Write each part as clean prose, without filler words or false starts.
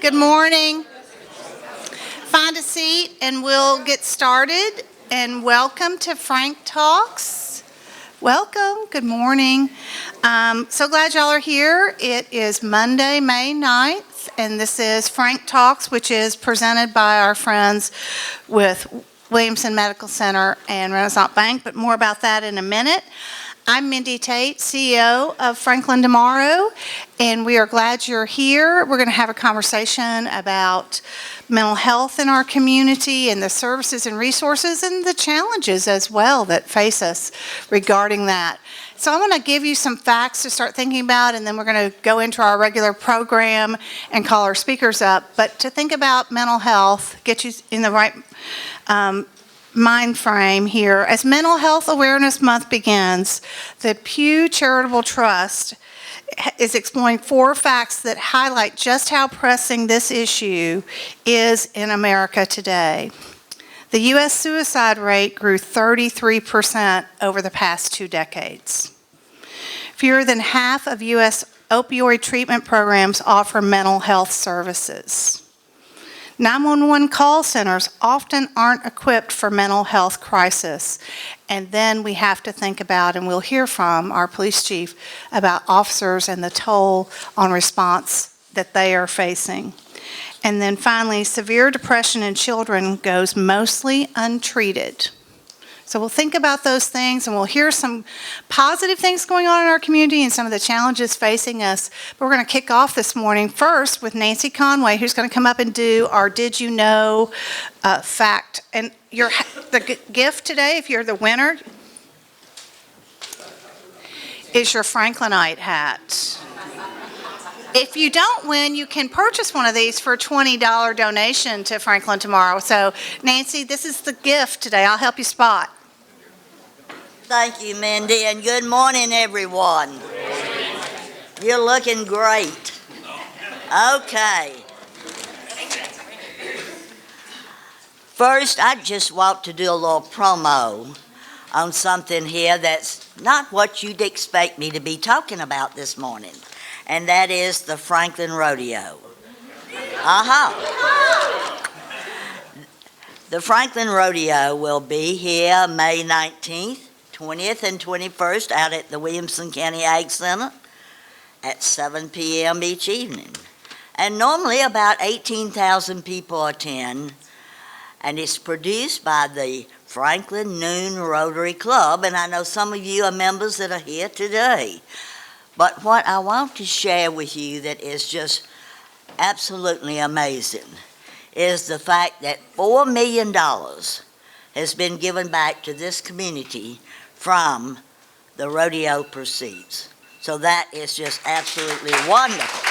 Good morning. Find a seat and we'll get started. And welcome to Frank Talks. Welcome. Good morning. So glad y'all are here. It is Monday, May 9th, and this is Frank Talks, which is presented by our friends with Williamson Medical Center and Renaissance Bank, but more about that in a minute. I'm Mindy Tate, CEO of Franklin Demaro, and we are glad you're here. We're going to have a conversation about mental health in our community and the services and resources and the challenges as well that face us regarding that. So I'm going to give you some facts to start thinking about, and then we're going to go into our regular program and call our speakers up. But to think about mental health, get you in the right mind frame here. As Mental Health Awareness Month begins, the Pew Charitable Trust is exploring 4 facts that highlight just how pressing this issue is in America today. The U.S. suicide rate grew 33% over the past 2 decades. Fewer than half of U.S. opioid treatment programs offer mental health services. 911 call centers often aren't equipped for mental health crisis. And then we have to think about, and we'll hear from our police chief, about officers and the toll on response that they are facing. And then finally, severe depression in children goes mostly untreated. So we'll think about those things, and we'll hear some positive things going on in our community and some of the challenges facing us. But we're going to kick off this morning first with Nancy Conway, who's going to come up and do our Did You Know fact. And the gift today, if you're the winner, is your Franklinite hat. If you don't win, you can purchase one of these for a $20 donation to Franklin tomorrow. So, Nancy, this is the gift today. I'll help you spot. Thank you, Mindy, and good morning, everyone. You're looking great. Okay. First, I just want to do a little promo on something here that's not what you'd expect me to be talking about this morning, and that is the Franklin Rodeo. The Franklin Rodeo will be here May 19th, 20th, and 21st out at the Williamson County Ag Center at 7 p.m. each evening. And normally about 18,000 people attend, and it's produced by the Franklin Noon Rotary Club, and I know some of you are members that are here today. But what I want to share with you that is just absolutely amazing is the fact that $4 million has been given back to this community from the rodeo proceeds. So that is just absolutely wonderful.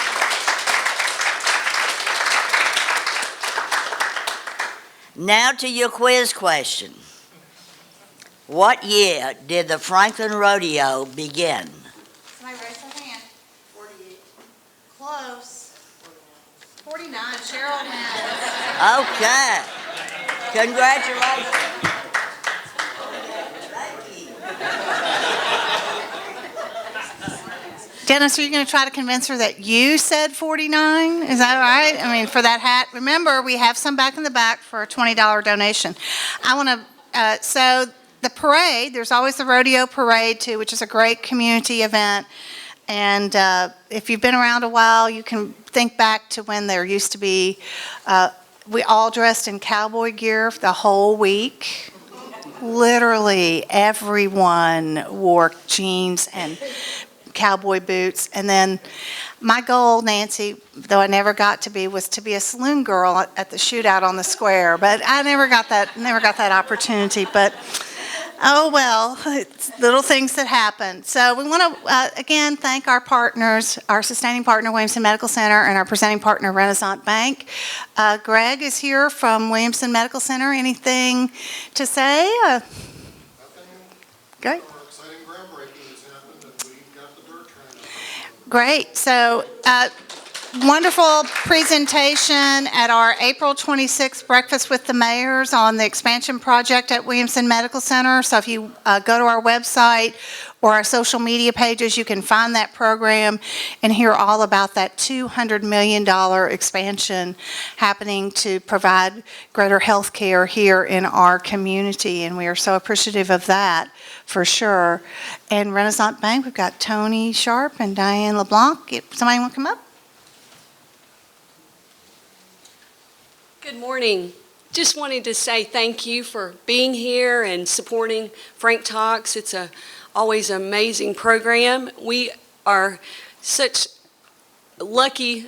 Now to your quiz question. What year did the Franklin Rodeo begin? Somebody raise their hand. 48. Close. 49. Cheryl wins. Okay. Congratulations. Dennis, are you going to try to convince her that you said 49? Is that right? I mean, for that hat. Remember, we have some back in the back for a $20 donation. I want to, so the parade, there's always the rodeo parade too, which is a great community event. And if you've been around a while, you can think back to when there used to be, we all dressed in cowboy gear the whole week. Literally everyone wore jeans and cowboy boots. And then my goal, Nancy, though I never got to be, was to be a saloon girl at the shootout on the square. But I never got that opportunity. But oh well, it's little things that happen. So we want to again thank our partners, our sustaining partner Williamson Medical Center, and our presenting partner Renaissance Bank. Greg is here from Williamson Medical Center. Anything to say? Nothing. Great. Exciting groundbreaking has happened, and we got the dirt turned out. Great. So wonderful presentation at our April 26th Breakfast with the Mayors on the expansion project at Williamson Medical Center. So if you go to our website or our social media pages, you can find that program and hear all about that $200 million expansion happening to provide greater health care here in our community. And we are so appreciative of that, for sure. And Renaissance Bank, we've got Tony Sharp and Diane LeBlanc. If somebody want to come up? Good morning. Just wanted to say thank you for being here and supporting Frank Talks. It's always an amazing program. We are such lucky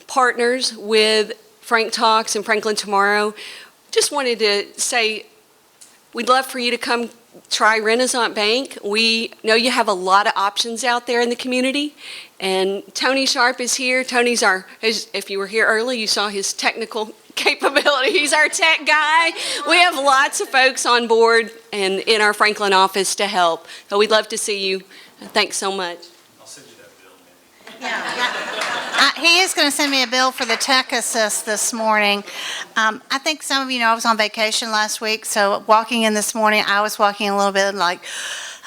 partners with Frank Talks and Franklin Tomorrow. Just wanted to say we'd love for you to come try Renaissance Bank. We know you have a lot of options out there in the community. And Tony Sharp is here. Tony's if you were here early, you saw his technical capability. He's our tech guy. We have lots of folks on board and in our Franklin office to help. So we'd love to see you. Thanks so much. I'll send you that bill, Mindy. He is going to send me a bill for the tech assist this morning. I think some of you know I was on vacation last week, so walking in this morning, I was walking a little bit like,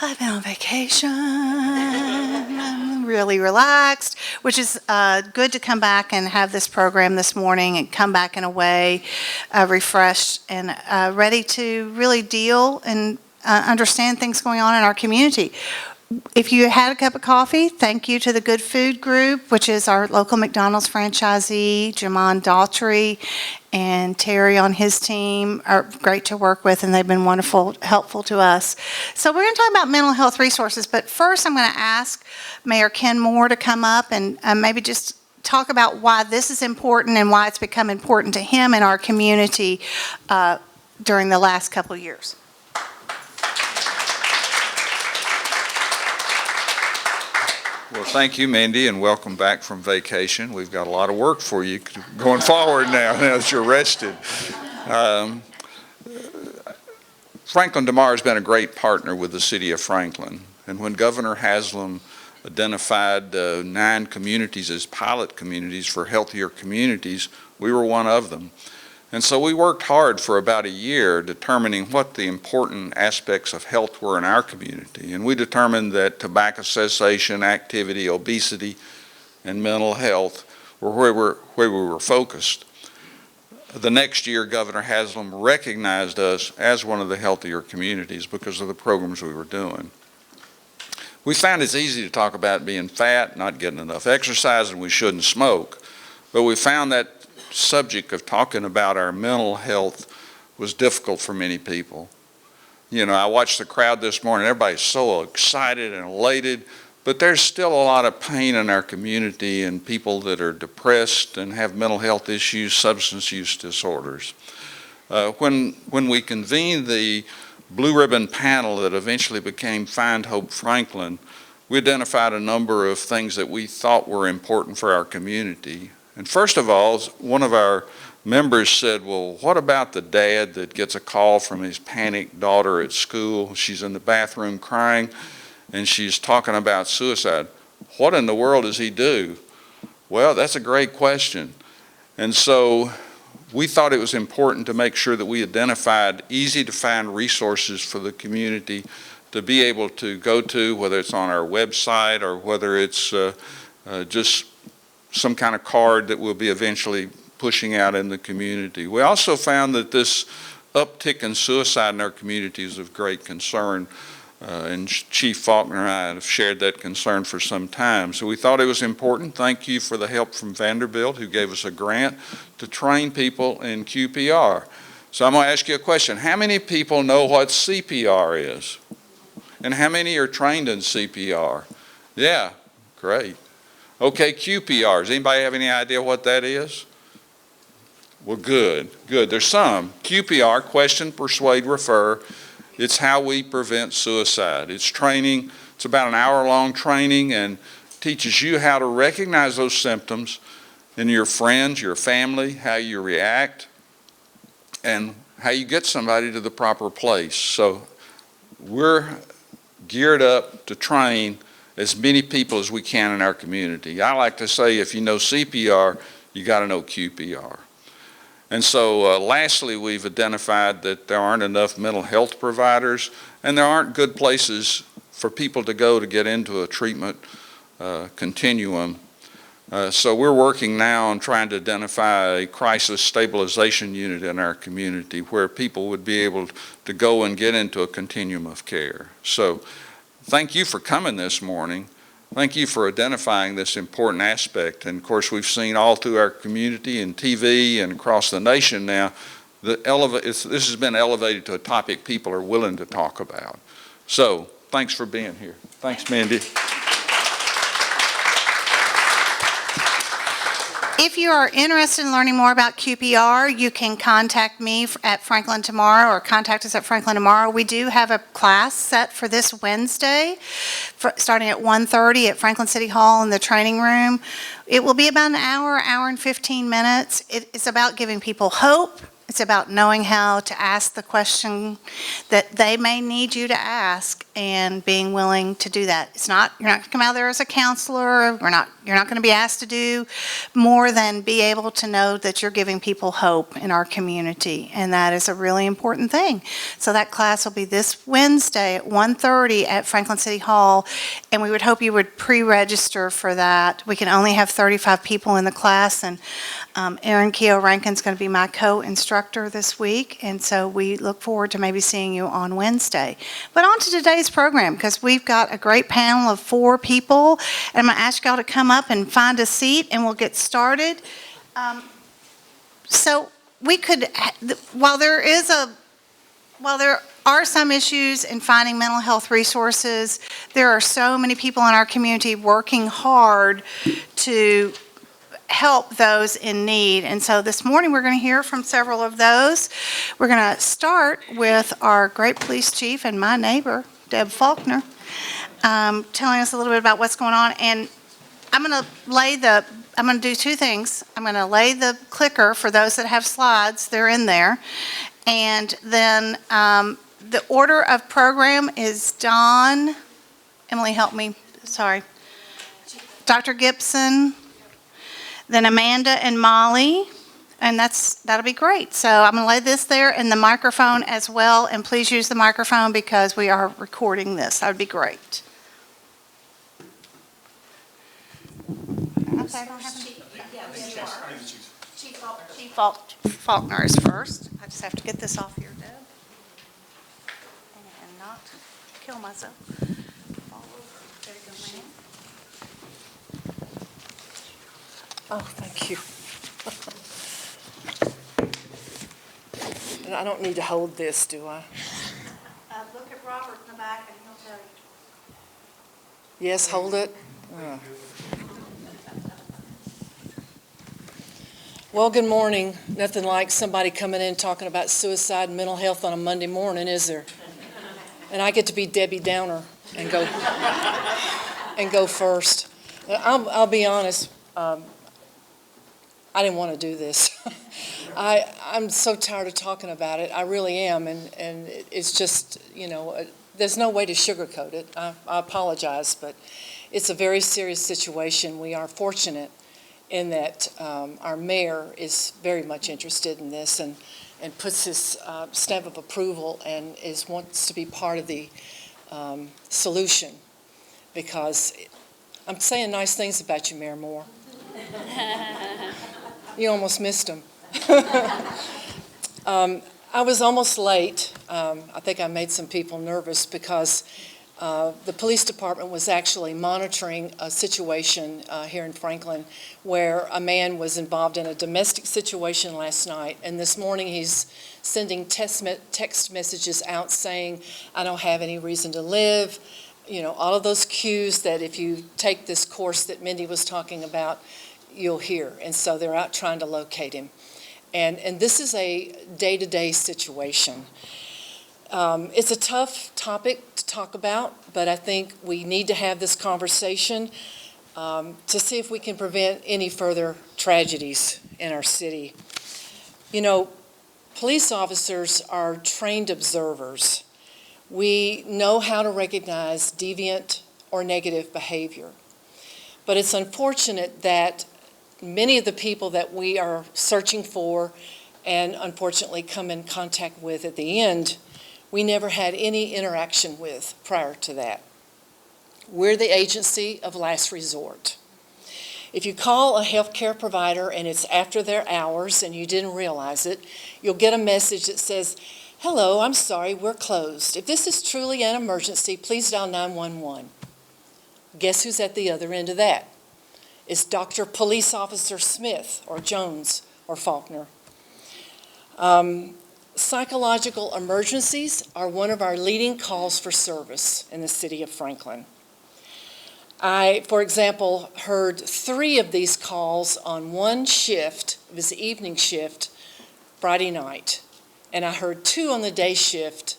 I've been on vacation. I'm really relaxed, which is good to come back and have this program this morning and come back in a way refreshed and ready to really deal and understand things going on in our community. If you had a cup of coffee, thank you to the Good Food Group, which is our local McDonald's franchisee. Jamon Daughtry and Terry on his team are great to work with, and they've been wonderful, helpful to us. So we're going to talk about mental health resources, but first I'm going to ask Mayor Ken Moore to come up and maybe just talk about why this is important and why it's become important to him and our community during the last couple of years. Well, thank you, Mindy, and welcome back from vacation. We've got a lot of work for you going forward now that you're rested. Franklin Tomorrow has been a great partner with the city of Franklin, and when Governor Haslam identified 9 communities as pilot communities for healthier communities, we were one of them. And so we worked hard for about a year determining what the important aspects of health were in our community. And we determined that tobacco cessation, activity, obesity, and mental health were where we were focused. The next year, Governor Haslam recognized us as one of the healthier communities because of the programs we were doing. We found it's easy to talk about being fat, not getting enough exercise, and we shouldn't smoke. But we found that subject of talking about our mental health was difficult for many people. You know, I watched the crowd this morning. Everybody's so excited and elated, but there's still a lot of pain in our community and people that are depressed and have mental health issues, substance use disorders. When we convened the Blue Ribbon panel that eventually became Find Hope Franklin, we identified a number of things that we thought were important for our community. And first of all, one of our members said, well, what about the dad that gets a call from his panicked daughter at school? She's in the bathroom crying, and she's talking about suicide. What in the world does he do? Well, that's a great question. And so we thought it was important to make sure that we identified easy-to-find resources for the community to be able to go to, whether it's on our website or whether it's just some kind of card that we'll be eventually pushing out in the community. We also found that this uptick in suicide in our community is of great concern, and Chief Faulkner and I have shared that concern for some time. So we thought it was important. Thank you for the help from Vanderbilt, who gave us a grant to train people in QPR. So I'm going to ask you a question. How many people know what CPR is? And how many are trained in CPR? Yeah, great. Okay, QPR. Does anybody have any idea what that is? Well, good. There's some. QPR, question, persuade, refer. It's how we prevent suicide. It's training. It's about an hour-long training and teaches you how to recognize those symptoms in your friends, your family, how you react, and how you get somebody to the proper place. So we're geared up to train as many people as we can in our community. I like to say if you know CPR, you got to know QPR. And so lastly, we've identified that there aren't enough mental health providers and there aren't good places for people to go to get into a treatment continuum. So we're working now on trying to identify a crisis stabilization unit in our community where people would be able to go and get into a continuum of care. So thank you for coming this morning. Thank you for identifying this important aspect. And of course, we've seen all through our community and TV and across the nation now, this has been elevated to a topic people are willing to talk about. So thanks for being here. Thanks, Mandy. If you are interested in learning more about QPR, you can contact me at Franklin Tomorrow or contact us at Franklin Tomorrow. We do have a class set for this Wednesday, starting at 1:30 at Franklin City Hall in the training room. It will be about an hour and 15 minutes. It's about giving people hope. It's about knowing how to ask the question that they may need you to ask and being willing to do that. You're not going to come out there as a counselor. You're not going to be asked to do more than be able to know that you're giving people hope in our community, and that is a really important thing. So that class will be this Wednesday at 1:30 at Franklin City Hall, and we would hope you would pre-register for that. We can only have 35 people in the class, and Erin Keogh Rankin's going to be my co-instructor this week, and so we look forward to maybe seeing you on Wednesday. But on to today's program, because we've got a great panel of 4 people, and I'm going to ask y'all to come up and find a seat, and we'll get started. So we could, while there are some issues in finding mental health resources, there are so many people in our community working hard to help those in need. And so this morning we're going to hear from several of those. We're going to start with our great police chief and my neighbor, Deb Faulkner, telling us a little bit about what's going on. And I'm going to do 2 things. I'm going to lay the clicker for those that have slides. They're in there. And then the order of program is Don, Emily, help me, sorry, Dr. Gibson, then Amanda and Molly, and that'll be great. So I'm going to lay this there and the microphone as well, and please use the microphone because we are recording this. That would be great. Okay, I don't have any. Chief Faulkner is first. I just have to get this off here, Deb, and not kill myself. Fall over. There you go, ma'am. Oh, thank you. And I don't need to hold this, do I? Look at Robert in the back and he'll tell you. Yes, hold it. Well, good morning. Nothing like somebody coming in talking about suicide and mental health on a Monday morning, is there? And I get to be Debbie Downer and go first. I'll be honest. I didn't want to do this. I'm so tired of talking about it. I really am, and it's just, there's no way to sugarcoat it. I apologize, but it's a very serious situation. We are fortunate in that our mayor is very much interested in this and puts his stamp of approval and wants to be part of the solution, because I'm saying nice things about you, Mayor Moore. You almost missed him. I was almost late. I think I made some people nervous because the police department was actually monitoring a situation here in Franklin where a man was involved in a domestic situation last night, and this morning he's sending text messages out saying, I don't have any reason to live. All of those cues that if you take this course that Mindy was talking about, you'll hear. And so they're out trying to locate him. And this is a day-to-day situation. It's a tough topic to talk about, but I think we need to have this conversation to see if we can prevent any further tragedies in our city. Police officers are trained observers. We know how to recognize deviant or negative behavior. But it's unfortunate that many of the people that we are searching for and unfortunately come in contact with at the end, we never had any interaction with prior to that. We're the agency of last resort. If you call a healthcare provider and it's after their hours and you didn't realize it, you'll get a message that says, "Hello, I'm sorry, we're closed. If this is truly an emergency, please dial 911. Guess who's at the other end of that? It's Dr. Police Officer Smith or Jones or Faulkner. Psychological emergencies are one of our leading calls for service in the city of Franklin. I, for example, heard 3 of these calls on one shift, it was the evening shift, Friday night, and I heard 2 on the day shift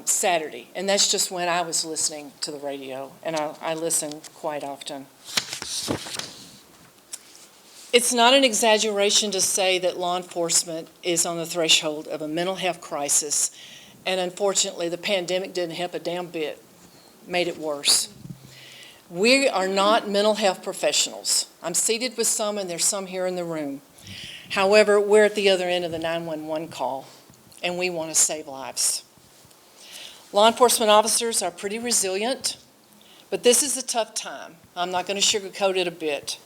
Saturday, and that's just when I was listening to the radio, and I listen quite often. It's not an exaggeration to say that law enforcement is on the threshold of a mental health crisis, and unfortunately, the pandemic didn't help a damn bit, made it worse. We are not mental health professionals. I'm seated with some, and there's some here in the room. However, we're at the other end of the 911 call, and we want to save lives. Law enforcement officers are pretty resilient, but this is a tough time. I'm not going to sugarcoat it a bit.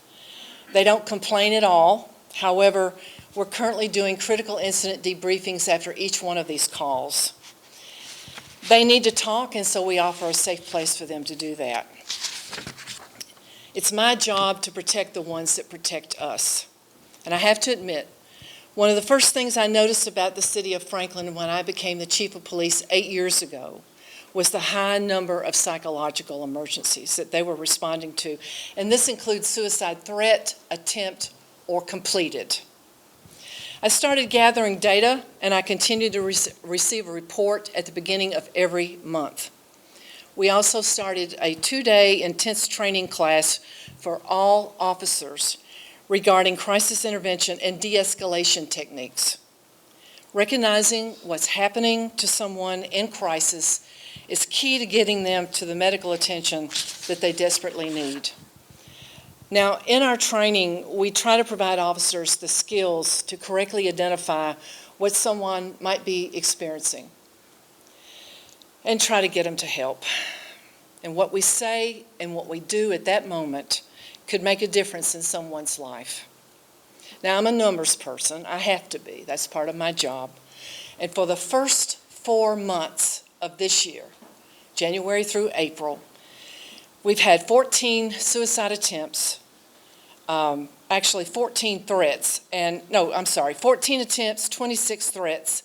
They don't complain at all. However, we're currently doing critical incident debriefings after each one of these calls. They need to talk, and so we offer a safe place for them to do that. It's my job to protect the ones that protect us. And I have to admit, one of the first things I noticed about the city of Franklin when I became the chief of police 8 years ago was the high number of psychological emergencies that they were responding to. And this includes suicide threat, attempt, or completed. I started gathering data, and I continue to receive a report at the beginning of every month. We also started a 2-day intense training class for all officers regarding crisis intervention and de-escalation techniques. Recognizing what's happening to someone in crisis is key to getting them to the medical attention that they desperately need. Now, in our training, we try to provide officers the skills to correctly identify what someone might be experiencing and try to get them to help. And what we say and what we do at that moment could make a difference in someone's life. Now, I'm a numbers person. I have to be. That's part of my job. And for the first 4 months of this year, January through April, we've had 14 suicide attempts, actually 14 threats, 14 attempts, 26 threats,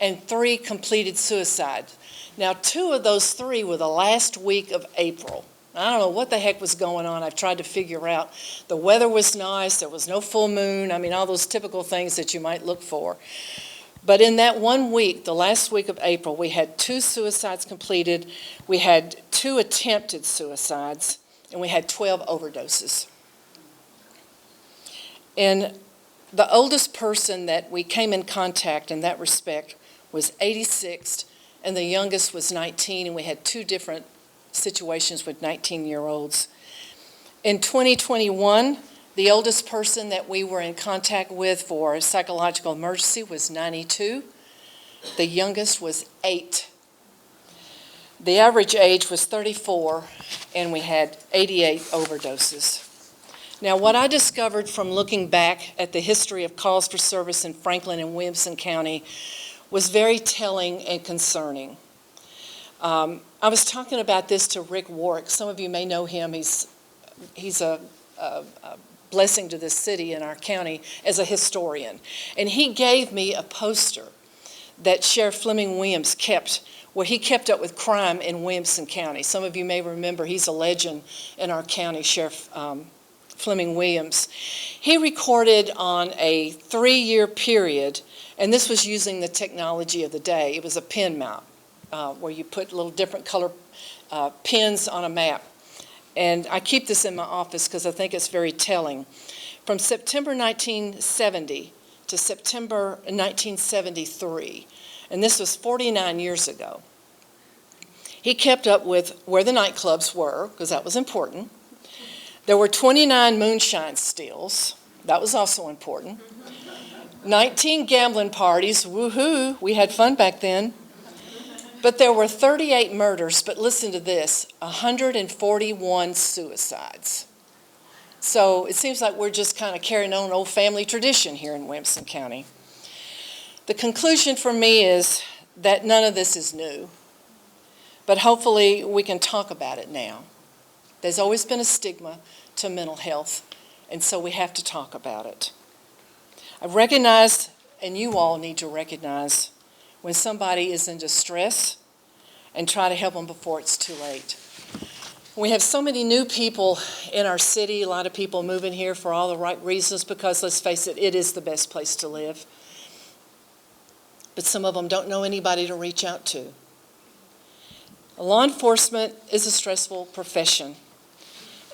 and 3 completed suicides. Now, 2 of those 3 were the last week of April. I don't know what the heck was going on. I've tried to figure out. The weather was nice. There was no full moon. I mean, all those typical things that you might look for. But in that 1 week, the last week of April, we had 2 suicides completed. We had 2 attempted suicides, and we had 12 overdoses. And the oldest person that we came in contact in that respect was 86, and the youngest was 19, and we had 2 different situations with 19-year-olds. In 2021, the oldest person that we were in contact with for a psychological emergency was 92. The youngest was 8. The average age was 34, and we had 88 overdoses. Now, what I discovered from looking back at the history of calls for service in Franklin and Williamson County was very telling and concerning. I was talking about this to Rick Warwick. Some of you may know him. He's a blessing to this city and our county as a historian. And he gave me a poster that Sheriff Fleming Williams kept, where he kept up with crime in Williamson County. Some of you may remember he's a legend in our county, Sheriff Fleming Williams. He recorded on a 3-year period, and this was using the technology of the day. It was a pen map where you put little different color pins on a map. And I keep this in my office because I think it's very telling. From September 1970 to September 1973, and this was 49 years ago, He kept up with where the nightclubs were, because that was important. There were 29 moonshine steals. That was also important. 19 gambling parties. Woohoo! We had fun back then. But there were 38 murders, but listen to this, 141 suicides. So it seems like we're just kind of carrying on an old family tradition here in Williamson County. The conclusion for me is that none of this is new, but hopefully we can talk about it now. There's always been a stigma to mental health, and so we have to talk about it. I recognize, and you all need to recognize, when somebody is in distress and try to help them before it's too late. We have so many new people in our city, a lot of people moving here for all the right reasons because, let's face it, it is the best place to live. But some of them don't know anybody to reach out to. Law enforcement is a stressful profession,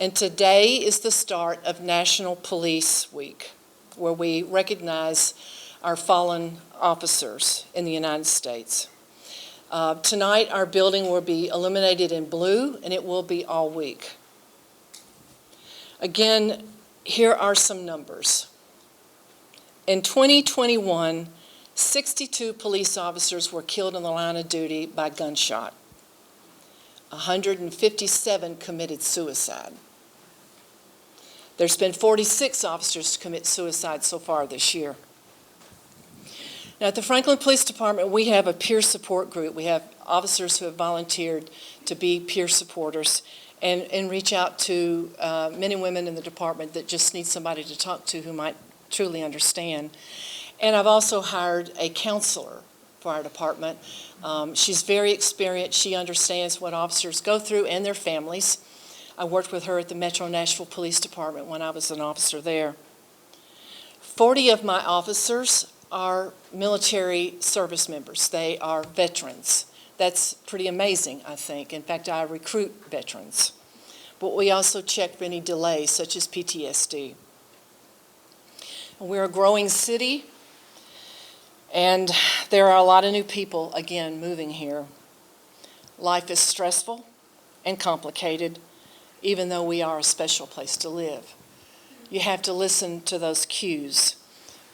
and today is the start of National Police Week, where we recognize our fallen officers in the United States. Tonight, our building will be illuminated in blue, and it will be all week. Again, here are some numbers. In 2021, 62 police officers were killed in the line of duty by gunshot. 157 committed suicide. There's been 46 officers commit suicide so far this year. Now, at the Franklin Police Department, we have a peer support group. We have officers who have volunteered to be peer supporters and reach out to men and women in the department that just need somebody to talk to who might truly understand. And I've also hired a counselor for our department. She's very experienced. She understands what officers go through and their families. I worked with her at the Metro Nashville Police Department when I was an officer there. 40 of my officers are military service members. They are veterans. That's pretty amazing, I think. In fact, I recruit veterans. But we also check for any delays, such as PTSD. We're a growing city, and there are a lot of new people, again, moving here. Life is stressful and complicated, even though we are a special place to live. You have to listen to those cues.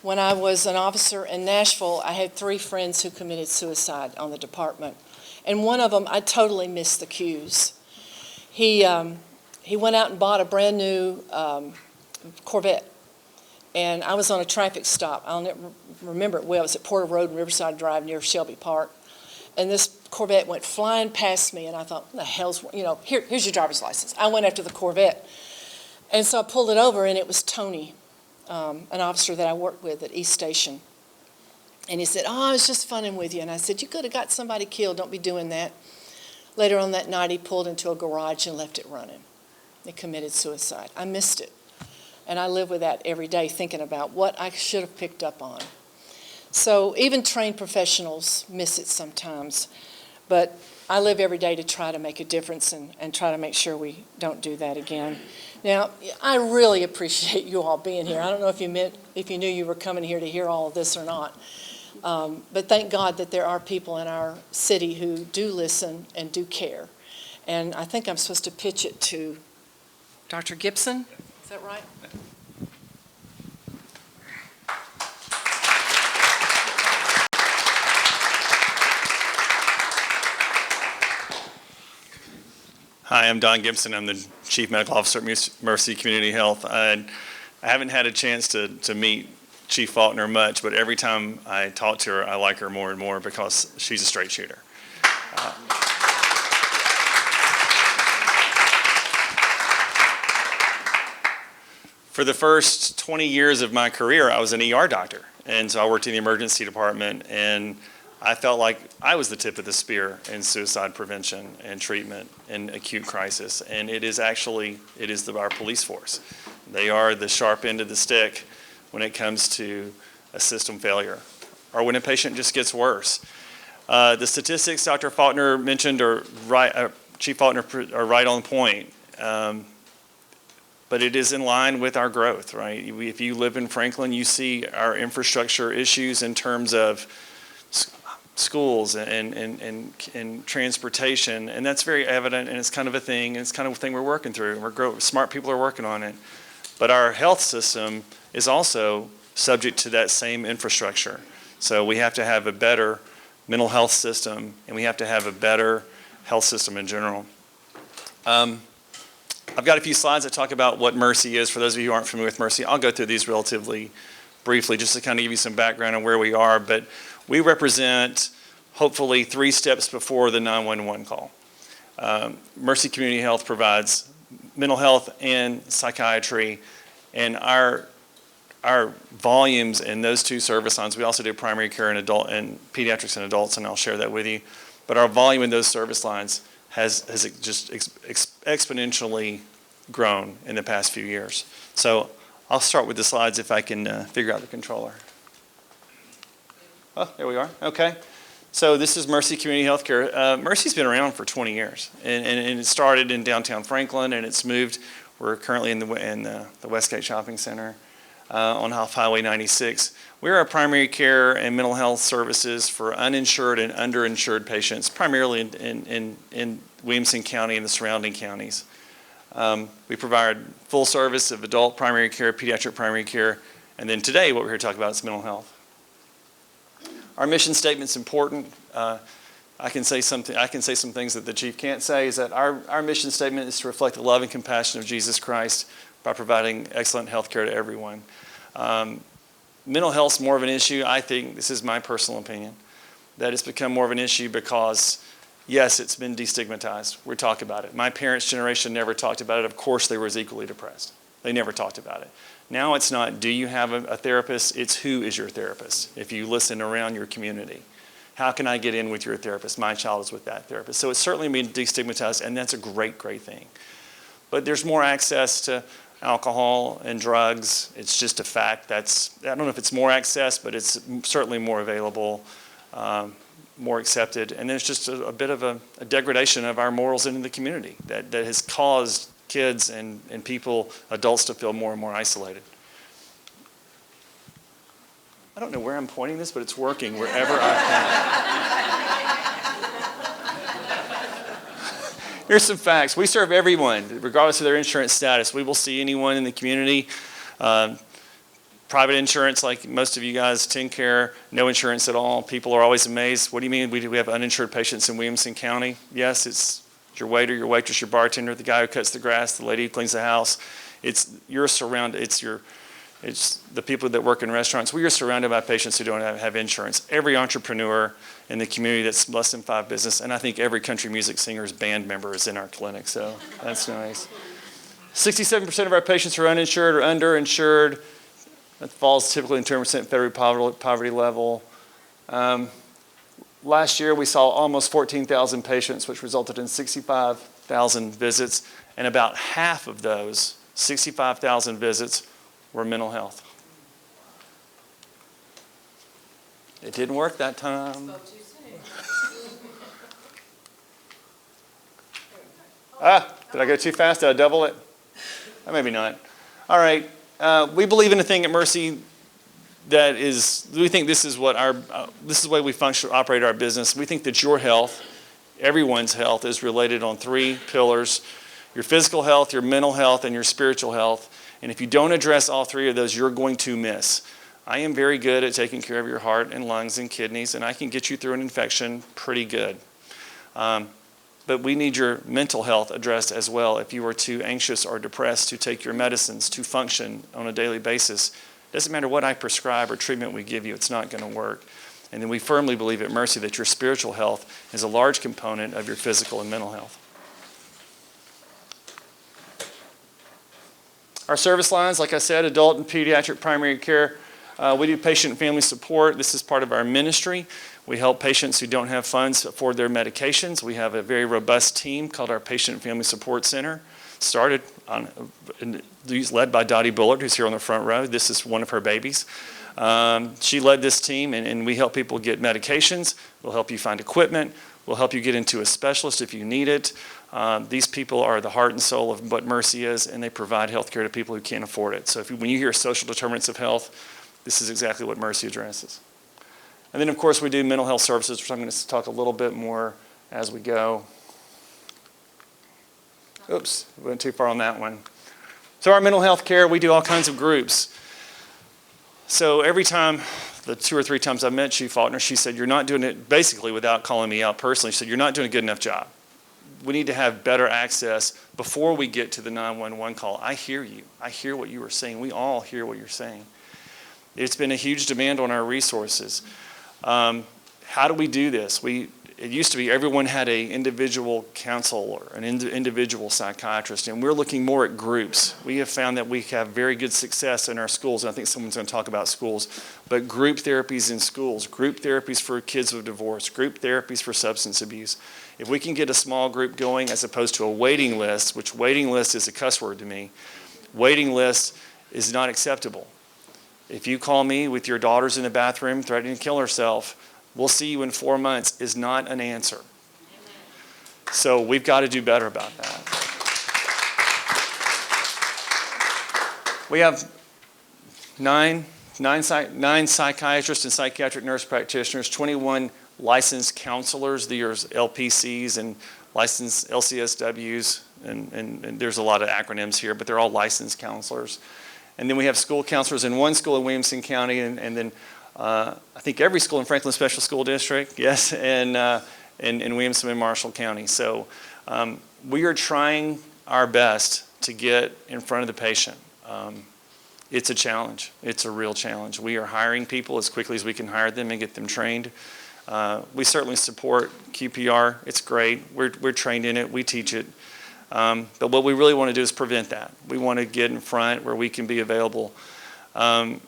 When I was an officer in Nashville, I had 3 friends who committed suicide on the department. And one of them, I totally missed the cues. He went out and bought a brand new Corvette. And I was on a traffic stop. I'll never remember it well. It was at Porter Road and Riverside Drive near Shelby Park. And this Corvette went flying past me, and I thought, what the hell's, here's your driver's license. I went after the Corvette. And so I pulled it over, and it was Tony, an officer that I worked with at East Station. And he said, I was just funning with you. And I said, you could have got somebody killed. Don't be doing that. Later on that night, he pulled into a garage and left it running. He committed suicide. I missed it. And I live with that every day, thinking about what I should have picked up on. So even trained professionals miss it sometimes. But I live every day to try to make a difference and try to make sure we don't do that again. Now, I really appreciate you all being here. I don't know if you knew you were coming here to hear all of this or not. But thank God that there are people in our city who do listen and do care. And I think I'm supposed to pitch it to Dr. Gibson. Is that right? Hi, I'm Don Gibson. I'm the Chief Medical Officer at Mercy Community Health. I haven't had a chance to meet Chief Faulkner much, but every time I talk to her, I like her more and more because she's a straight shooter. For the first 20 years of my career, I was an ER doctor, and so I worked in the emergency department, and I felt like I was the tip of the spear in suicide prevention and treatment in acute crisis, and it is our police force. They are the sharp end of the stick when it comes to a system failure or when a patient just gets worse. The statistics Dr. Faulkner mentioned are right, Chief Faulkner are right on point. But it is in line with our growth, right? If you live in Franklin, you see our infrastructure issues in terms of schools and transportation, and that's very evident, and it's kind of a thing, and it's kind of a thing we're working through. Smart people are working on it. But our health system is also subject to that same infrastructure. So we have to have a better mental health system, and we have to have a better health system in general. I've got a few slides that talk about what Mercy is. For those of you who aren't familiar with Mercy, I'll go through these relatively briefly just to kind of give you some background on where we are. But we represent, hopefully, 3 steps before the 911 call. Mercy Community Health provides mental health and psychiatry, and our volumes in those 2 service lines. We also do primary care and pediatrics and adults, and I'll share that with you. But our volume in those service lines has just exponentially grown in the past few years. So I'll start with the slides if I can figure out the controller. Oh, there we are. Okay. So this is Mercy Community Healthcare. Mercy's been around for 20 years, and it started in downtown Franklin, and it's moved. We're currently in the Westgate Shopping Center on Highway 96. We're a primary care and mental health services for uninsured and underinsured patients, primarily in Williamson County and the surrounding counties. We provide full service of adult primary care, pediatric primary care, and then today what we're here to talk about is mental health. Our mission statement's important. I can say some things that the chief can't say, is that our mission statement is to reflect the love and compassion of Jesus Christ by providing excellent health care to everyone. Mental health's more of an issue. I think, this is my personal opinion, that it's become more of an issue because, yes, it's been destigmatized. We talk about it. My parents' generation never talked about it. Of course, they were equally depressed. They never talked about it. Now it's not, do you have a therapist? It's who is your therapist, if you listen around your community. How can I get in with your therapist? My child is with that therapist. So it's certainly been destigmatized, and that's a great, great thing. But there's more access to alcohol and drugs. It's just a fact. I don't know if it's more access, but it's certainly more available, more accepted. And there's just a bit of a degradation of our morals in the community that has caused kids and people, adults, to feel more and more isolated. I don't know where I'm pointing this, but it's working wherever I point. Here's some facts. We serve everyone, regardless of their insurance status. We will see anyone in the community. Private insurance, like most of you guys, TennCare, no insurance at all. People are always amazed. What do you mean we have uninsured patients in Williamson County? Yes, it's your waiter, your waitress, your bartender, the guy who cuts the grass, the lady who cleans the house. It's the people that work in restaurants. We are surrounded by patients who don't have insurance. Every entrepreneur in the community that's less than 5 business, and I think every country music singer's band member is in our clinic, so that's nice. 67% of our patients are uninsured or underinsured. That falls typically in 10% federal poverty level. Last year, we saw almost 14,000 patients, which resulted in 65,000 visits, and about half of those 65,000 visits were mental health. It didn't work that time. Did I go too fast? Did I double it? Maybe not. All right. We believe in a thing at Mercy that is, we think this is what this is the way we function, operate our business. We think that your health, everyone's health, is related on 3 pillars: your physical health, your mental health, and your spiritual health. And if you don't address all 3 of those, you're going to miss. I am very good at taking care of your heart and lungs and kidneys, and I can get you through an infection pretty good. But we need your mental health addressed as well. If you are too anxious or depressed to take your medicines, to function on a daily basis, it doesn't matter what I prescribe or treatment we give you, it's not going to work. And then we firmly believe at Mercy that your spiritual health is a large component of your physical and mental health. Our service lines, like I said, adult and pediatric primary care. We do patient and family support. This is part of our ministry. We help patients who don't have funds afford their medications. We have a very robust team called our Patient and Family Support Center, led by Dottie Bullard, who's here on the front row. This is one of her babies. She led this team, and we help people get medications. We'll help you find equipment. We'll help you get into a specialist if you need it. These people are the heart and soul of what Mercy is, and they provide health care to people who can't afford it. So when you hear social determinants of health, this is exactly what Mercy addresses. And then, of course, we do mental health services, which I'm going to talk a little bit more as we go. Oops, went too far on that one. So our mental health care, we do all kinds of groups. So every time, the 2 or 3 times I met Chief Faulkner, she said, you're not doing it, basically without calling me out personally, she said, you're not doing a good enough job. We need to have better access before we get to the 911 call. I hear you. I hear what you are saying. We all hear what you're saying. It's been a huge demand on our resources. How do we do this? It used to be everyone had an individual counselor, an individual psychiatrist, and we're looking more at groups. We have found that we have very good success in our schools, and I think someone's going to talk about schools, but group therapies in schools, group therapies for kids with divorce, group therapies for substance abuse. If we can get a small group going as opposed to a waiting list, which waiting list is a cuss word to me, waiting list is not acceptable. If you call me with your daughter's in the bathroom threatening to kill herself, we'll see you in 4 months is not an answer. So we've got to do better about that. We have nine psychiatrists and psychiatric nurse practitioners, 21 licensed counselors. These are LPCs and licensed LCSWs, and there's a lot of acronyms here, but they're all licensed counselors. And then we have school counselors in one school in Williamson County, and then I think every school in Franklin Special School District, yes, and in Williamson and Marshall County. So we are trying our best to get in front of the patient. It's a challenge. It's a real challenge. We are hiring people as quickly as we can hire them and get them trained. We certainly support QPR. It's great. We're trained in it. We teach it. But what we really want to do is prevent that. We want to get in front where we can be available. To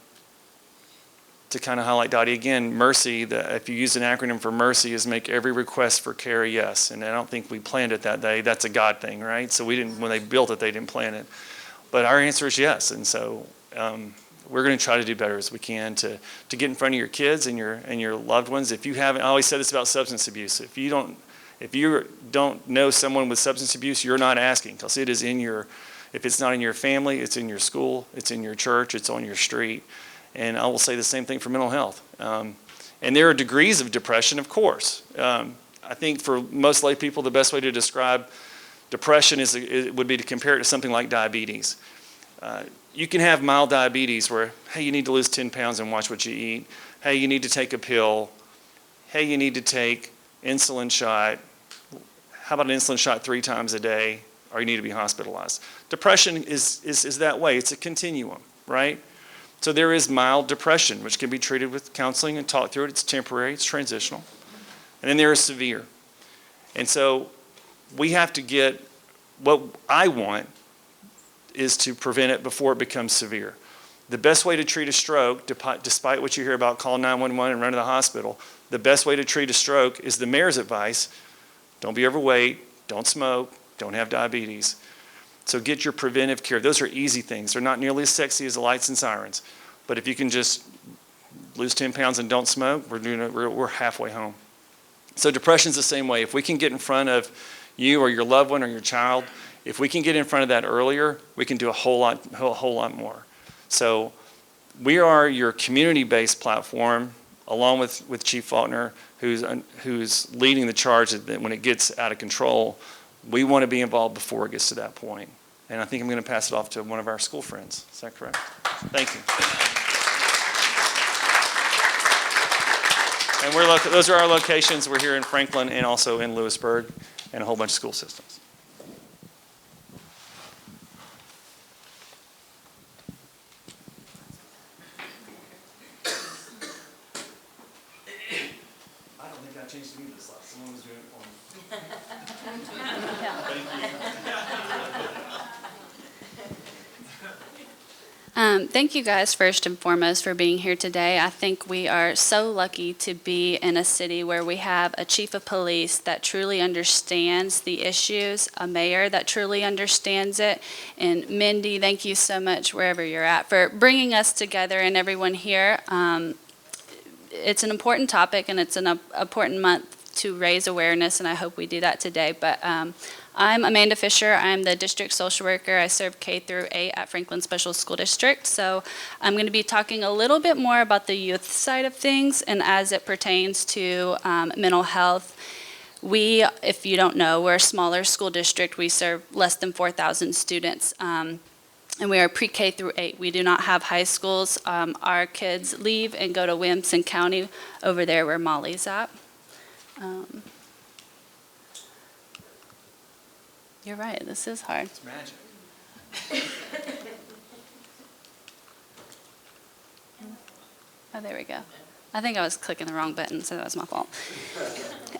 kind of highlight Dottie again, MERCY, if you use an acronym for MERCY, is make every request for care a yes. And I don't think we planned it that day. That's a God thing, right? So we didn't, when they built it, they didn't plan it. But our answer is yes. And so we're going to try to do better as we can to get in front of your kids and your loved ones. If you haven't, I always said this about substance abuse. If you don't know someone with substance abuse, you're not asking, because it is in your, if it's not in your family, it's in your school, it's in your church, it's on your street. And I will say the same thing for mental health. And there are degrees of depression, of course. I think for most lay people, the best way to describe depression would be to compare it to something like diabetes. You can have mild diabetes where, hey, you need to lose 10 pounds and watch what you eat. Hey, you need to take a pill. Hey, you need to take insulin shot. How about an insulin shot 3 times a day? Or you need to be hospitalized. Depression is that way. It's a continuum, right? So there is mild depression, which can be treated with counseling and talked through it. It's temporary, it's transitional. And then there is severe. And so we have to get, what I want is to prevent it before it becomes severe. The best way to treat a stroke, despite what you hear about call 911 and run to the hospital, the best way to treat a stroke is the mayor's advice: don't be overweight, don't smoke, don't have diabetes. So get your preventive care. Those are easy things. They're not nearly as sexy as the lights and sirens. But if you can just lose 10 pounds and don't smoke, we're halfway home. So depression's the same way. If we can get in front of you or your loved one or your child, if we can get in front of that earlier, we can do a whole lot more. So we are your community-based platform, along with Chief Faulkner, who's leading the charge that when it gets out of control. We want to be involved before it gets to that point. And I think I'm going to pass it off to one of our school friends. Is that correct? Thank you. And those are our locations. We're here in Franklin and also in Lewisburg and a whole bunch of school systems. I don't think I changed any of this last. Someone was doing it for me. Thank you guys first and foremost for being here today. I think we are so lucky to be in a city where we have a chief of police that truly understands the issues, a mayor that truly understands it, and Mindy, thank you so much wherever you're at for bringing us together and everyone here. It's an important topic and it's an important month to raise awareness, and I hope we do that today. But I'm Amanda Fisher. I'm the district social worker. I serve K through 8 at Franklin Special School District. So I'm going to be talking a little bit more about the youth side of things and as it pertains to mental health. We, if you don't know, we're a smaller school district. We serve less than 4,000 students. And we are pre-K through 8. We do not have high schools. Our kids leave and go to Williamson County over there where Molly's at. You're right, this is hard. It's magic. Oh, there we go. I think I was clicking the wrong button, so that was my fault.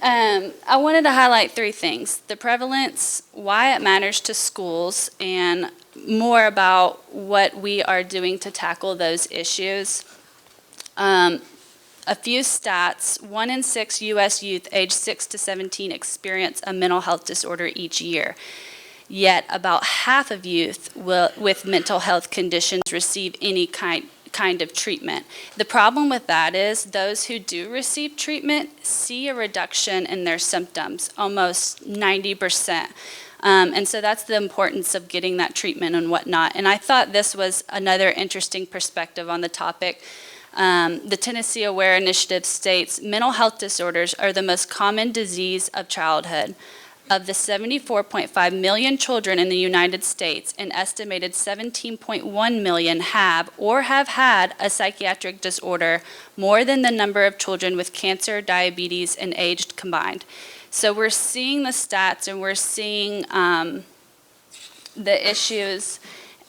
I wanted to highlight 3 things: the prevalence, why it matters to schools, and more about what we are doing to tackle those issues. A few stats: 1 in 6 U.S. youth aged 6 to 17 experience a mental health disorder each year. Yet about half of youth with mental health conditions receive any kind of treatment. The problem with that is those who do receive treatment see a reduction in their symptoms, almost 90%. And so that's the importance of getting that treatment and whatnot. And I thought this was another interesting perspective on the topic. The Tennessee Aware Initiative states mental health disorders are the most common disease of childhood. Of the 74.5 million children in the United States, an estimated 17.1 million have or have had a psychiatric disorder, more than the number of children with cancer, diabetes, and aged combined. So we're seeing the stats and we're seeing the issues.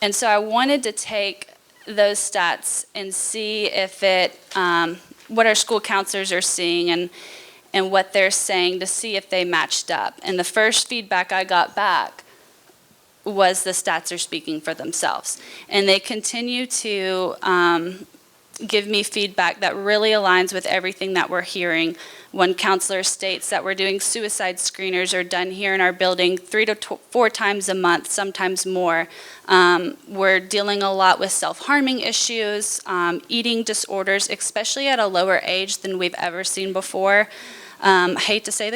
And so I wanted to take those stats and see if what our school counselors are seeing and what they're saying to see if they matched up. And the first feedback I got back was the stats are speaking for themselves. And they continue to give me feedback that really aligns with everything that we're hearing. One counselor states that we're doing suicide screeners are done here in our building 3 to 4 times a month, sometimes more. We're dealing a lot with self-harming issues, eating disorders, especially at a lower age than we've ever seen before. I hate to say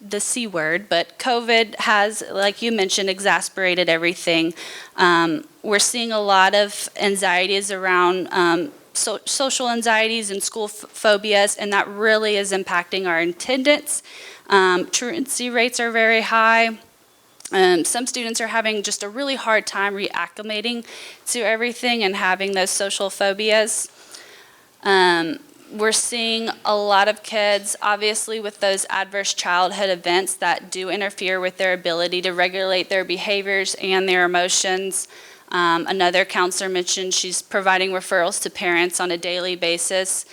the C word, but COVID has, like you mentioned, exasperated everything. We're seeing a lot of anxieties around social anxieties and school phobias, and that really is impacting our attendance. Truancy rates are very high. Some students are having just a really hard time reacclimating to everything and having those social phobias. We're seeing a lot of kids, obviously, with those adverse childhood events that do interfere with their ability to regulate their behaviors and their emotions. Another counselor mentioned she's providing referrals to parents on a daily basis.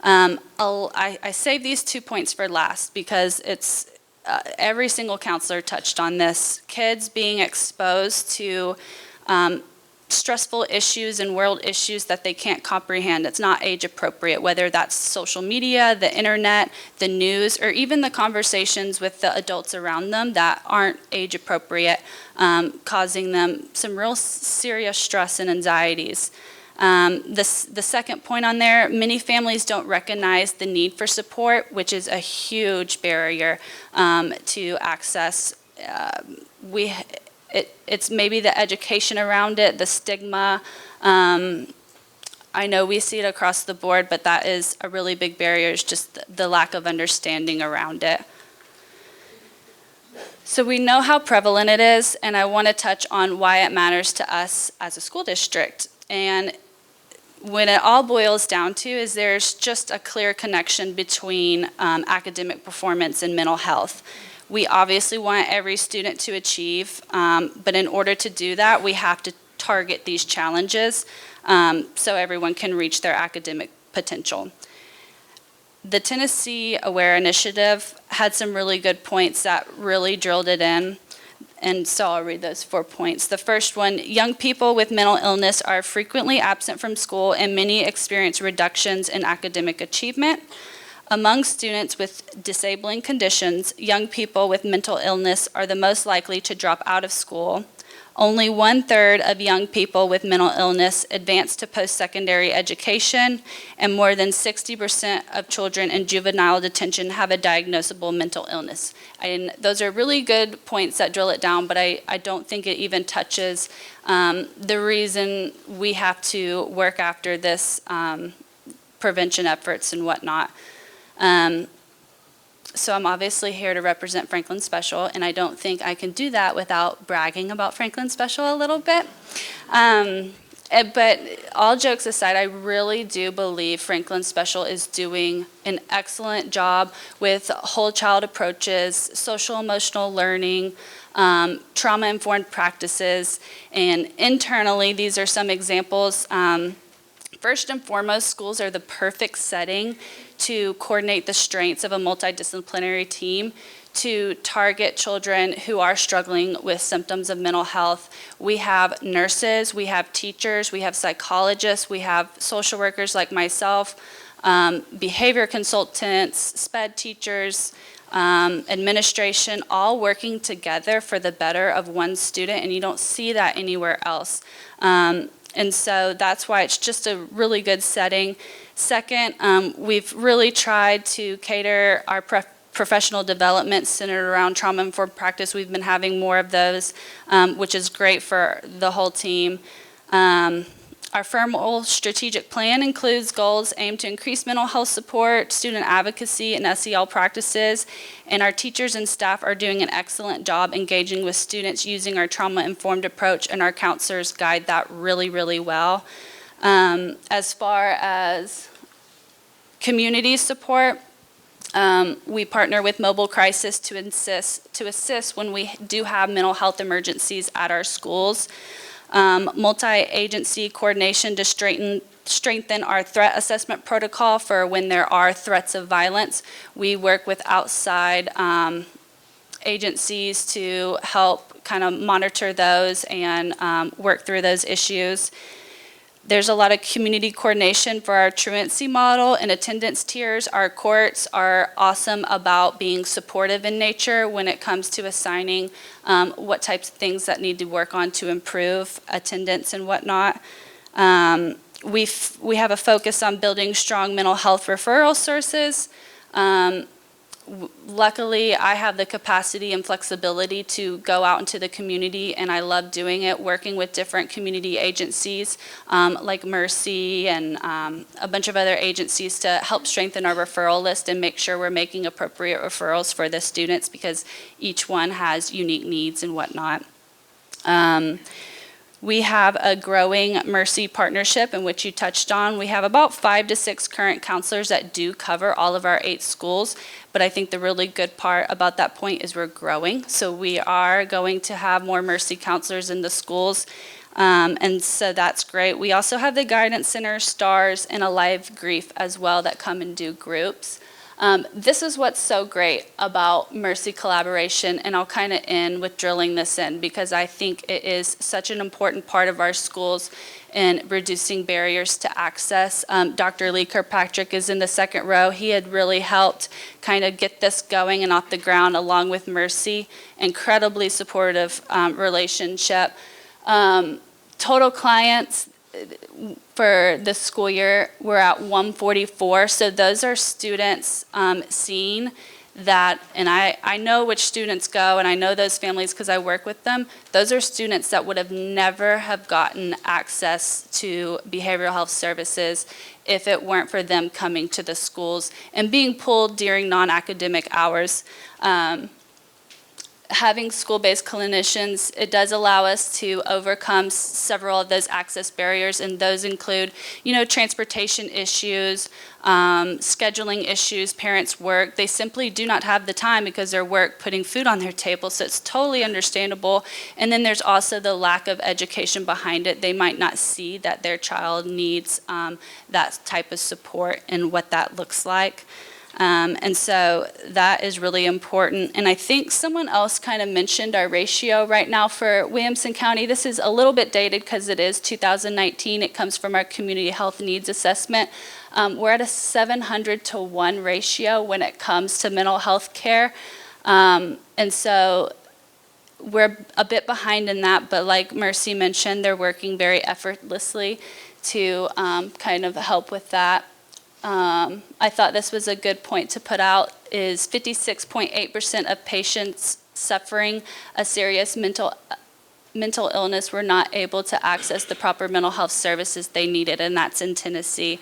I saved these 2 points for last because it's every single counselor touched on this. Kids being exposed to stressful issues and world issues that they can't comprehend. It's not age appropriate, whether that's social media, the internet, the news, or even the conversations with the adults around them that aren't age appropriate, causing them some real serious stress and anxieties. The second point on there, many families don't recognize the need for support, which is a huge barrier to access. It's maybe the education around it, the stigma. I know we see it across the board, but that is a really big barrier, is just the lack of understanding around it. So we know how prevalent it is, and I want to touch on why it matters to us as a school district. And when it all boils down to is there's just a clear connection between academic performance and mental health. We obviously want every student to achieve, but in order to do that, we have to target these challenges so everyone can reach their academic potential. The Tennessee Aware Initiative had some really good points that really drilled it in, and so I'll read those 4 points. The first one, young people with mental illness are frequently absent from school and many experience reductions in academic achievement. Among students with disabling conditions, young people with mental illness are the most likely to drop out of school. Only 1/3 of young people with mental illness advance to post-secondary education, and more than 60% of children in juvenile detention have a diagnosable mental illness. And those are really good points that drill it down, but I don't think it even touches the reason we have to work after this prevention efforts and whatnot. So I'm obviously here to represent Franklin Special, and I don't think I can do that without bragging about Franklin Special a little bit. But all jokes aside, I really do believe Franklin Special is doing an excellent job with whole child approaches, social emotional learning, trauma-informed practices, and internally, these are some examples. First and foremost, schools are the perfect setting to coordinate the strengths of a multidisciplinary team to target children who are struggling with symptoms of mental health. We have nurses, we have teachers, we have psychologists, we have social workers like myself, behavior consultants, SPED teachers, administration, all working together for the better of one student, and you don't see that anywhere else. And so that's why it's just a really good setting. Second, we've really tried to cater our professional development centered around trauma-informed practice. We've been having more of those, which is great for the whole team. Our formal strategic plan includes goals aimed to increase mental health support, student advocacy, and SEL practices. And our teachers and staff are doing an excellent job engaging with students using our trauma-informed approach, and our counselors guide that really, really well. As far as community support, we partner with Mobile Crisis to assist when we do have mental health emergencies at our schools. Multi-agency coordination to strengthen our threat assessment protocol for when there are threats of violence. We work with outside agencies to help kind of monitor those and work through those issues. There's a lot of community coordination for our truancy model and attendance tiers. Our courts are awesome about being supportive in nature when it comes to assigning what types of things that need to work on to improve attendance and whatnot. We have a focus on building strong mental health referral sources. Luckily, I have the capacity and flexibility to go out into the community, and I love doing it, working with different community agencies like Mercy and a bunch of other agencies to help strengthen our referral list and make sure we're making appropriate referrals for the students because each one has unique needs and whatnot. We have a growing Mercy partnership in which you touched on. We have about 5 to 6 current counselors that do cover all of our 8 schools, but I think the really good part about that point is we're growing. So we are going to have more Mercy counselors in the schools, and so that's great. We also have the Guidance Center, STARS, and Alive Grief as well that come and do groups. This is what's so great about Mercy collaboration, and I'll kind of end with drilling this in because I think it is such an important part of our schools in reducing barriers to access. Dr. Lee Kirkpatrick is in the second row. He had really helped kind of get this going and off the ground along with Mercy. Incredibly supportive relationship. Total clients for this school year, we're at 144. So those are students seeing that, and I know which students go, and I know those families because I work with them. Those are students that would have never have gotten access to behavioral health services if it weren't for them coming to the schools and being pulled during non-academic hours. Having school-based clinicians, it does allow us to overcome several of those access barriers, and those include, transportation issues, scheduling issues, parents' work. They simply do not have the time because they're putting food on their table, so it's totally understandable. And then there's also the lack of education behind it. They might not see that their child needs that type of support and what that looks like. And so that is really important. And I think someone else kind of mentioned our ratio right now for Williamson County. This is a little bit dated because it is 2019. It comes from our community health needs assessment. We're at a 700-to-1 ratio when it comes to mental health care. And so we're a bit behind in that, but like Mercy mentioned, they're working very effortlessly to kind of help with that. I thought this was a good point to put out, is 56.8% of patients suffering a serious mental illness were not able to access the proper mental health services they needed, and that's in Tennessee.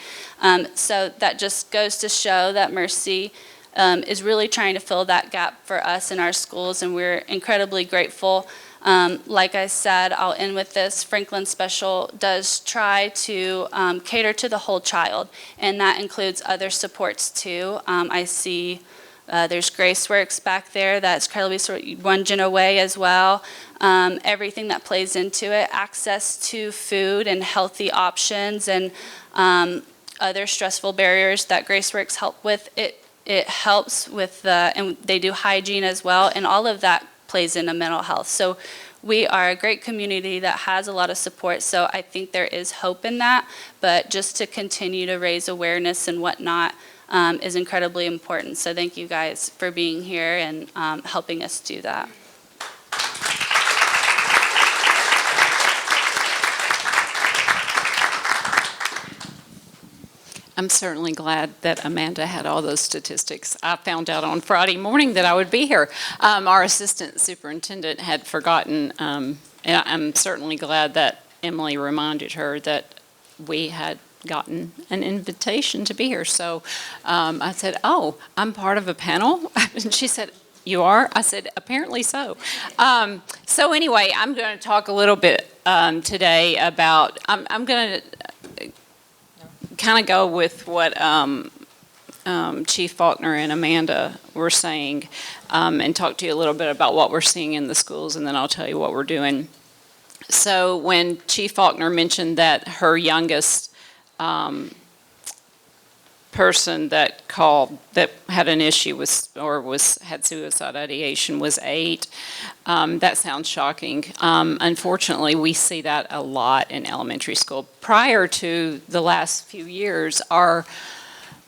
So that just goes to show that Mercy is really trying to fill that gap for us in our schools, and we're incredibly grateful. Like I said, I'll end with this. Franklin Special does try to cater to the whole child, and that includes other supports too. I see there's GraceWorks back there that's incredibly one gen away as well. Everything that plays into it, access to food and healthy options and other stressful barriers that GraceWorks help with. It helps with and they do hygiene as well, and all of that plays into mental health. So we are a great community that has a lot of support, so I think there is hope in that, but just to continue to raise awareness and whatnot is incredibly important. So thank you guys for being here and helping us do that. I'm certainly glad that Amanda had all those statistics. I found out on Friday morning that I would be here. Our assistant superintendent had forgotten, and I'm certainly glad that Emily reminded her that we had gotten an invitation to be here. So I said, oh, I'm part of a panel? And she said, you are? I said, apparently so. So anyway, I'm going to talk a little bit today about, I'm going to kind of go with what Chief Faulkner and Amanda were saying and talk to you a little bit about what we're seeing in the schools, and then I'll tell you what we're doing. So when Chief Faulkner mentioned that her youngest person that called that had an issue with had suicide ideation was 8, that sounds shocking. Unfortunately, we see that a lot in elementary school. Prior to the last few years, our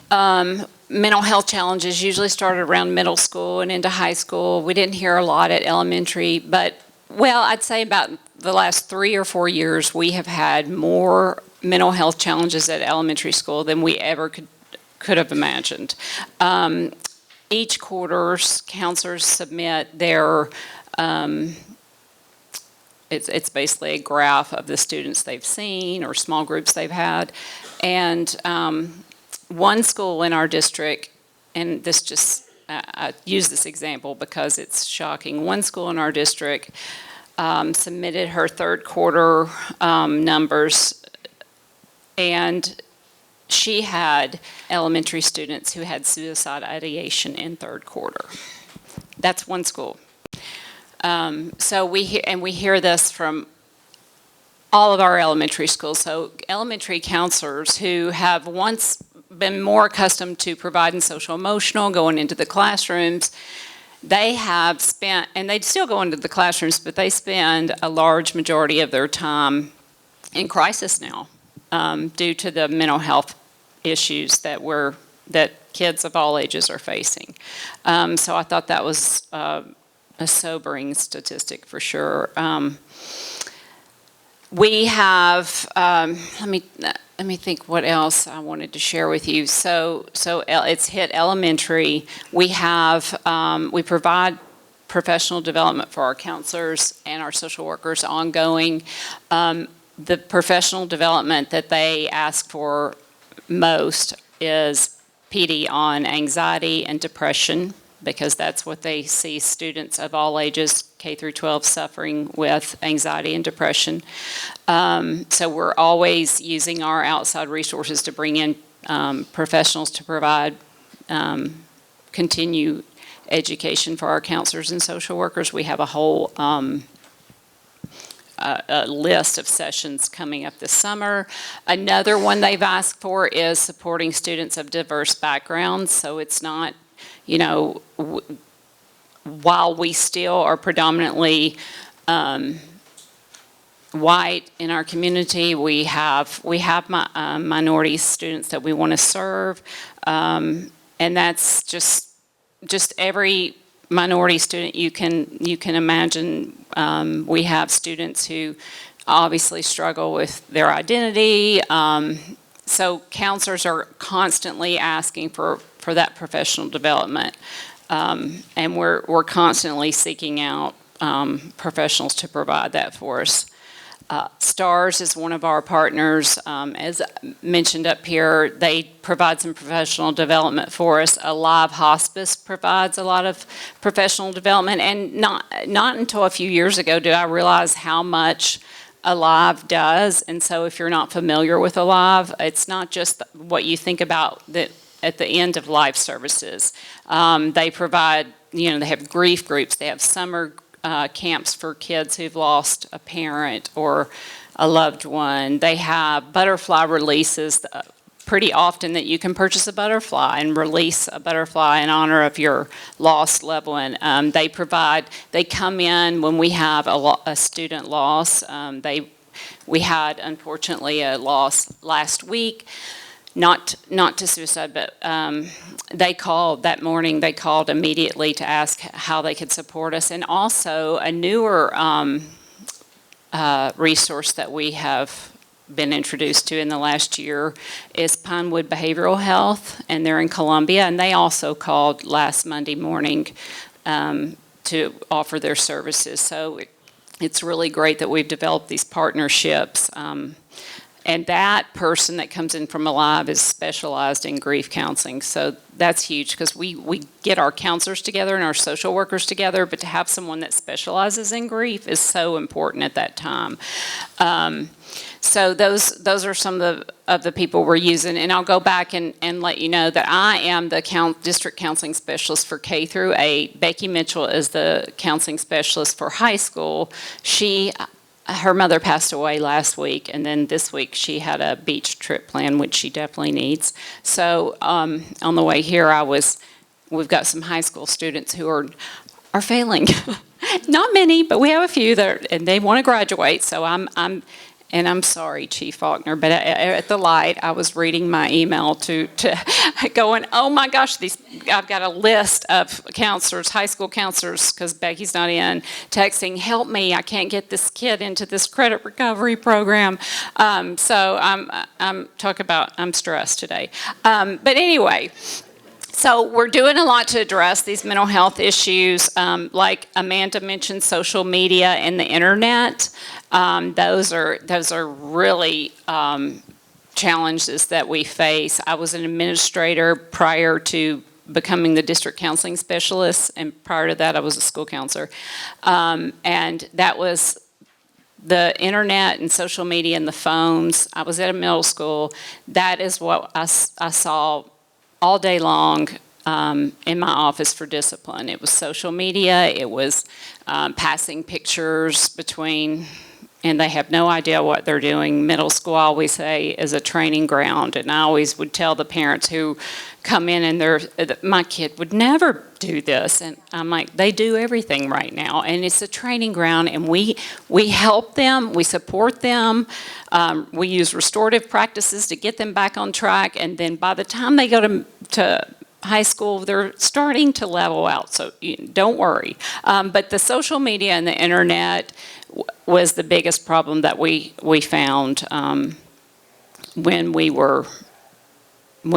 mental health challenges usually started around middle school and into high school. We didn't hear a lot at elementary, but I'd say about the last 3 or 4 years, we have had more mental health challenges at elementary school than we ever could have imagined. Each quarter, counselors submit their, it's basically a graph of the students they've seen or small groups they've had. And one school in our district, and this just, I use this example because it's shocking. One school in our district submitted her third quarter numbers, and she had elementary students who had suicide ideation in third quarter. That's one school. So we hear this from all of our elementary schools. So elementary counselors who have once been more accustomed to providing social emotional, going into the classrooms, they have spent, and they still go into the classrooms, but they spend a large majority of their time in crisis now due to the mental health issues that kids of all ages are facing. So I thought that was a sobering statistic for sure. We have, let me think what else I wanted to share with you. So it's hit elementary. We have, we provide professional development for our counselors and our social workers ongoing. The professional development that they ask for most is PD on anxiety and depression, because that's what they see students of all ages, K through 12, suffering with anxiety and depression. So we're always using our outside resources to bring in professionals to provide continued education for our counselors and social workers. We have a whole a list of sessions coming up this summer. Another one they've asked for is supporting students of diverse backgrounds. So it's not, you know, while we still are predominantly white in our community, we have minority students that we want to serve, and that's just every minority student you can imagine. We have students who obviously struggle with their identity. So counselors are constantly asking for that professional development. And we're constantly seeking out professionals to provide that for us. STARS is one of our partners. As mentioned up here, they provide some professional development for us. Alive Hospice provides a lot of professional development, and not until a few years ago did I realize how much Alive does. And so if you're not familiar with Alive, it's not just what you think about that at the end of life services. They provide, they have grief groups, they have summer camps for kids who've lost a parent or a loved one. They have butterfly releases pretty often that you can purchase a butterfly and release a butterfly in honor of your lost loved one. They come in when we have a student loss. We had, unfortunately, a loss last week. Not to suicide, but they called immediately to ask how they could support us. And also a newer resource that we have been introduced to in the last year is Pinewood Behavioral Health, and they're in Columbia, and they also called last Monday morning to offer their services. So it's really great that we've developed these partnerships. And that person that comes in from Alive is specialized in grief counseling. So that's huge because we get our counselors together and our social workers together, but to have someone that specializes in grief is so important at that time. So those are some of the people we're using. And I'll go back and let you know that I am the district counseling specialist for K through 8. Becky Mitchell is the counseling specialist for high school. Her mother passed away last week, and then this week she had a beach trip plan, which she definitely needs. So on the way here, we've got some high school students who are failing. Not many, but we have a few and they want to graduate. So I'm sorry, Chief Faulkner, but at the light, I was reading my email to going, oh my gosh, I've got a list of counselors, high school counselors, because Becky's not in, texting, help me, I can't get this kid into this credit recovery program. So I'm stressed today. But anyway. So we're doing a lot to address these mental health issues. Like Amanda mentioned, social media and the internet. Those are really challenges that we face. I was an administrator prior to becoming the district counseling specialist, and prior to that I was a school counselor. And that was the internet and social media and the phones. I was at a middle school. That is what I saw all day long in my office for discipline. It was social media, it was passing pictures between, and they have no idea what they're doing. Middle school, I always say, is a training ground, and I always would tell the parents who come in and my kid would never do this, and I'm like, they do everything right now, and it's a training ground, and we help them, we support them, we use restorative practices to get them back on track, and then by the time they go to high school, they're starting to level out, so don't worry. But the social media and the internet was the biggest problem that we found when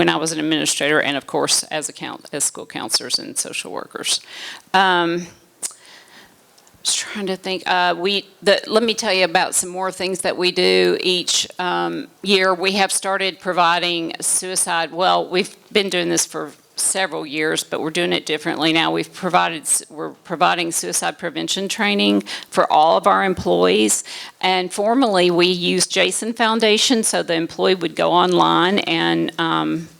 I was an administrator, and of course as school counselors and social workers. I was trying to think. Let me tell you about some more things that we do each year. We have started providing suicide. Well, we've been doing this for several years, but we're doing it differently now. We're providing suicide prevention training for all of our employees. And formerly, we used Jason Foundation, so the employee would go online and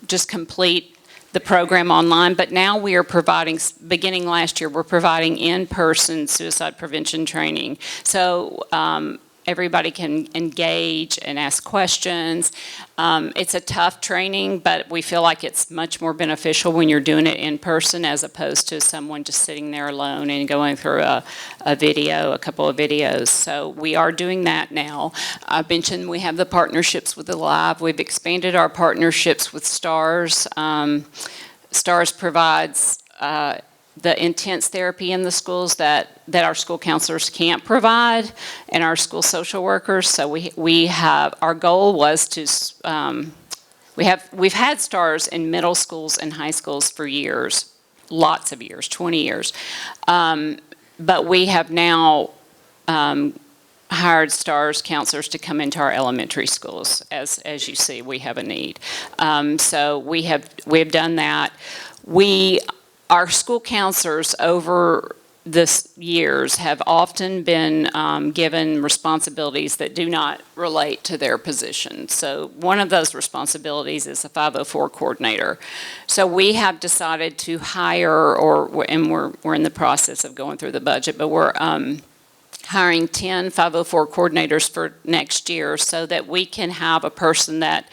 just complete the program online. But now we are providing, beginning last year, we're providing in-person suicide prevention training. So everybody can engage and ask questions. It's a tough training, but we feel like it's much more beneficial when you're doing it in person as opposed to someone just sitting there alone and going through a couple of videos. So we are doing that now. I mentioned we have the partnerships with Alive. We've expanded our partnerships with STARS. STARS provides the intense therapy in the schools that our school counselors can't provide, and our school social workers. So we have, our goal was to, we've had STARS in middle schools and high schools for years, lots of years, 20 years. But we have now hired STARS counselors to come into our elementary schools. As you see, we have a need. So we have done that. Our school counselors over this years have often been given responsibilities that do not relate to their position. So one of those responsibilities is a 504 coordinator. So we have decided to hire, and we're in the process of going through the budget, but we're hiring 10 504 coordinators for next year so that we can have a person that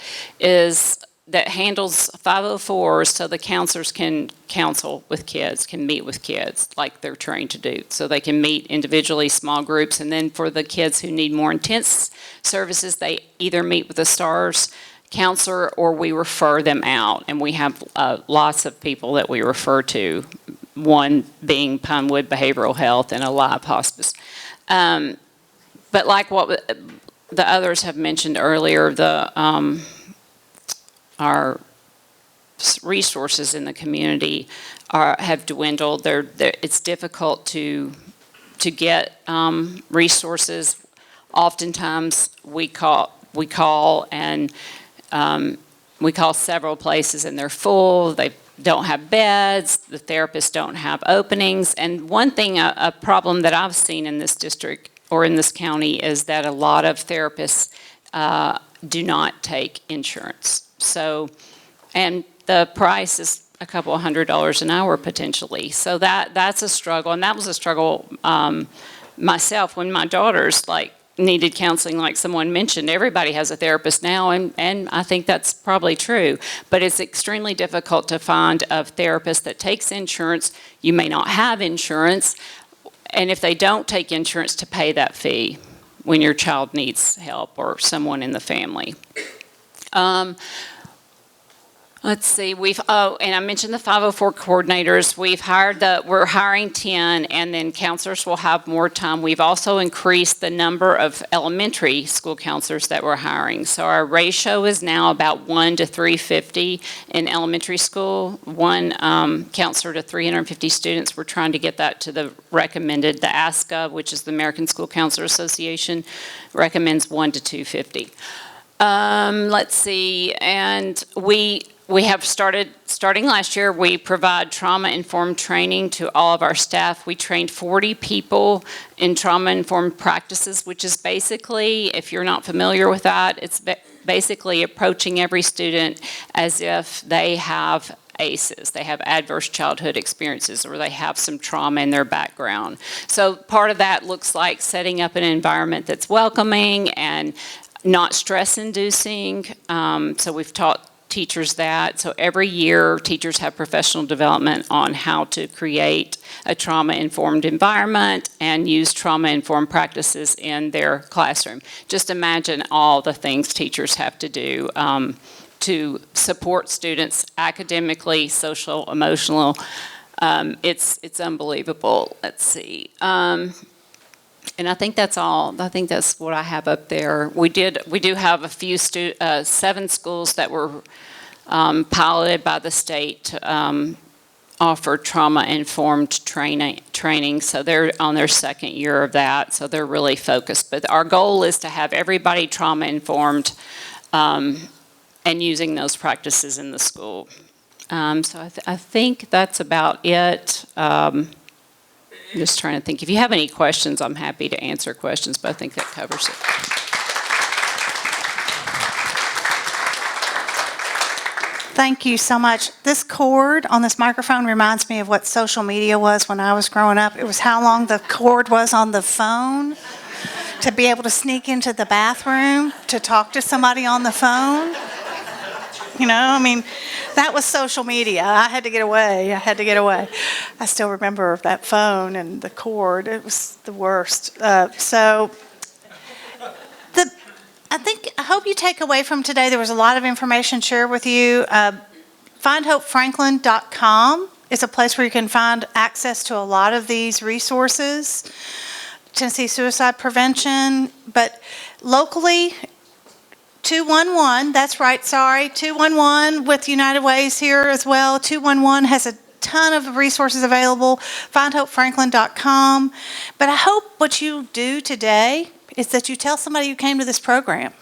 handles 504s so the counselors can counsel with kids, can meet with kids like they're trained to do. So they can meet individually, small groups, and then for the kids who need more intense services, they either meet with a STARS counselor or we refer them out. And we have lots of people that we refer to, one being Pinewood Behavioral Health and Alive Hospice. But like what the others have mentioned earlier, our resources in the community have dwindled. It's difficult to get resources. Oftentimes, we call several places and they're full. They don't have beds. The therapists don't have openings. And one thing, a problem that I've seen in this district or in this county is that a lot of therapists do not take insurance. So, and the price is a couple $100s an hour potentially. So that's a struggle, and that was a struggle myself when my daughters needed counseling, like someone mentioned. Everybody has a therapist now, and I think that's probably true. But it's extremely difficult to find a therapist that takes insurance. You may not have insurance, and if they don't take insurance, to pay that fee when your child needs help or someone in the family. Let's see, and I mentioned the 504 coordinators. We're hiring 10, and then counselors will have more time. We've also increased the number of elementary school counselors that we're hiring. So our ratio is now about 1 to 350 in elementary school, one counselor to 350 students. We're trying to get that to the recommended. The ASCA, which is the American School Counselor Association, recommends 1 to 250. Let's see, and we have starting last year, we provide trauma-informed training to all of our staff. We trained 40 people in trauma-informed practices, which is basically, if you're not familiar with that, it's basically approaching every student as if they have ACEs, they have adverse childhood experiences, or they have some trauma in their background. So part of that looks like setting up an environment that's welcoming and not stress-inducing. So we've taught teachers that. So every year, teachers have professional development on how to create a trauma-informed environment and use trauma-informed practices in their classroom. Just imagine all the things teachers have to do to support students academically, social, emotional. It's unbelievable. Let's see. And I think that's all. I think that's what I have up there. We do have a few 7 schools that were piloted by the state to offer trauma-informed training. So they're on their 2nd year of that. So they're really focused. But our goal is to have everybody trauma-informed and using those practices in the school. So I think that's about it. I'm just trying to think. If you have any questions, I'm happy to answer questions, but I think that covers it. Thank you so much. This cord on this microphone reminds me of what social media was when I was growing up. It was how long the cord was on the phone to be able to sneak into the bathroom to talk to somebody on the phone. You know, I mean, that was social media. I had to get away. I still remember that phone and the cord. It was the worst. I hope you take away from today, there was a lot of information shared with you. FindHopeFranklin.com is a place where you can find access to a lot of these resources. Tennessee Suicide Prevention, but locally, 211, that's right, sorry, 211 with United Ways here as well. 211 has a ton of resources available, findhopefranklin.com. But I hope what you do today is that you tell somebody you came to this program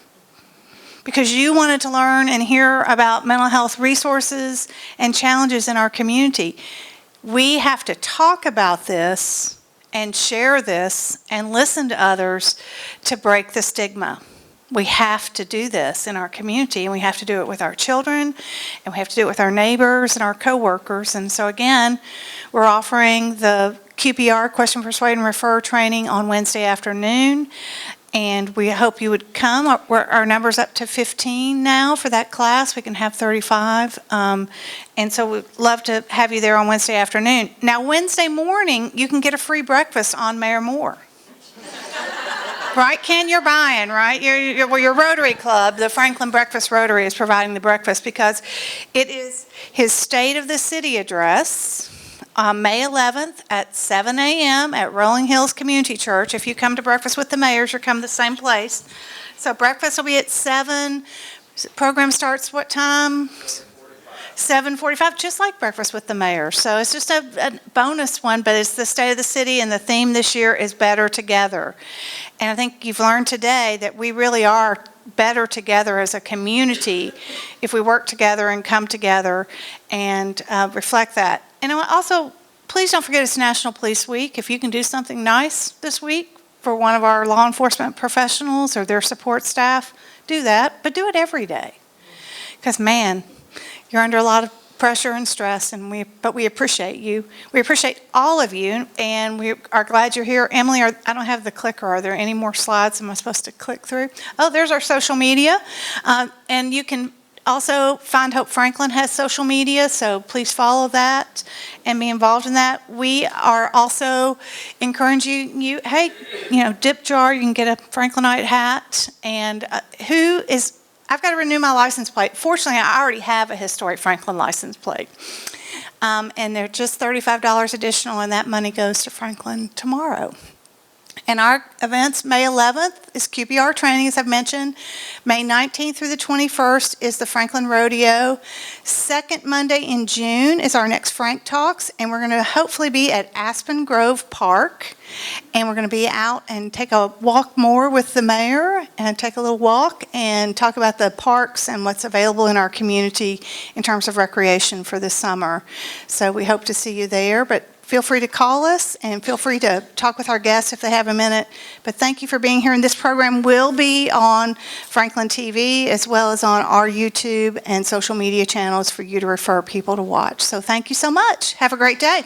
because you wanted to learn and hear about mental health resources and challenges in our community. We have to talk about this and share this and listen to others to break the stigma. We have to do this in our community, and we have to do it with our children, and we have to do it with our neighbors and our coworkers. And so again, we're offering the QPR, Question, Persuade, and Refer training on Wednesday afternoon, and we hope you would come. Our number's up to 15 now for that class. We can have 35. And so we'd love to have you there on Wednesday afternoon. Now, Wednesday morning, you can get a free breakfast on Mayor Moore. Right, Ken? You're buying, right? Your Rotary Club, the Franklin Breakfast Rotary, is providing the breakfast because it is his State of the City address on May 11th at 7 a.m. at Rolling Hills Community Church. If you come to Breakfast with the Mayors, you're coming to the same place. So breakfast will be at 7. Program starts what time? 7:45, just like Breakfast with the Mayor. So it's just a bonus one, but it's the State of the City, and the theme this year is Better Together. And I think you've learned today that we really are better together as a community if we work together and come together and reflect that. And also, please don't forget it's National Police Week. If you can do something nice this week for one of our law enforcement professionals or their support staff, do that, but do it every day. Because, man, you're under a lot of pressure and stress, but we appreciate you. We appreciate all of you, and we are glad you're here. Emily, I don't have the clicker. Are there any more slides am I supposed to click through? Oh, there's our social media. And you can also find Hope Franklin has social media, so please follow that and be involved in that. We are also encouraging you, hey, dip jar, you can get a Franklinite hat. And I've got to renew my license plate. Fortunately, I already have a historic Franklin license plate. And they're just $35 additional, and that money goes to Franklin tomorrow. And our events, May 11th is QPR training, as I've mentioned. May 19th through the 21st is the Franklin Rodeo. Second Monday in June is our next Frank Talks, and we're going to hopefully be at Aspen Grove Park. And we're going to be out and take a walk more with the mayor and take a little walk and talk about the parks and what's available in our community in terms of recreation for this summer. So we hope to see you there, but feel free to call us and feel free to talk with our guests if they have a minute. But thank you for being here. And this program will be on Franklin TV as well as on our YouTube and social media channels for you to refer people to watch. So thank you so much. Have a great day.